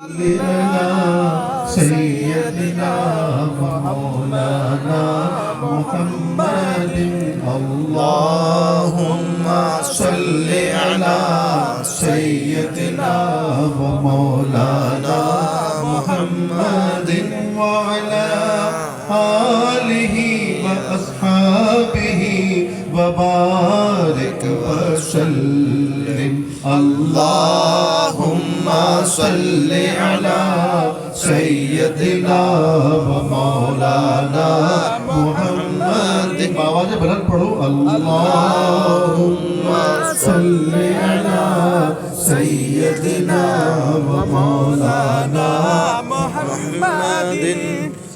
لنا سيدنا ومولانا محمد اللهم صل على سيدنا ومولانا محمد وعلى آله وأصحابه وبارك وسلم اللهم صل على سيدنا ومولانا محمد आवाज़ बुलंद पढ़ो اللهم صل على سيدنا ومولانا محمد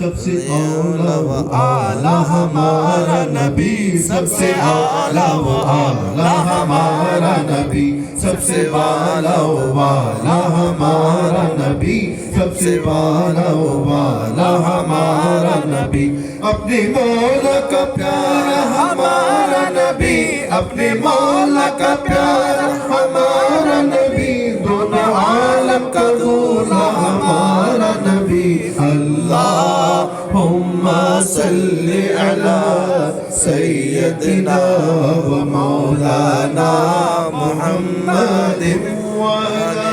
सबसे आला व आला हमारा नबी सबसे आला व आला हमारा नबी सबसे वाला व वाला हमारा नबी सबसे वाला व वाला हमारा नबी अपने मौला का प्यारा हमारा नबी अपने मौला का प्यारा हमारा नबी दोनों आलम का दूल्हा हमारा नबी اللهم صل على سيدنا ومولانا محمد وعلى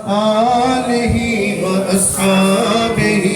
آله وأصحابه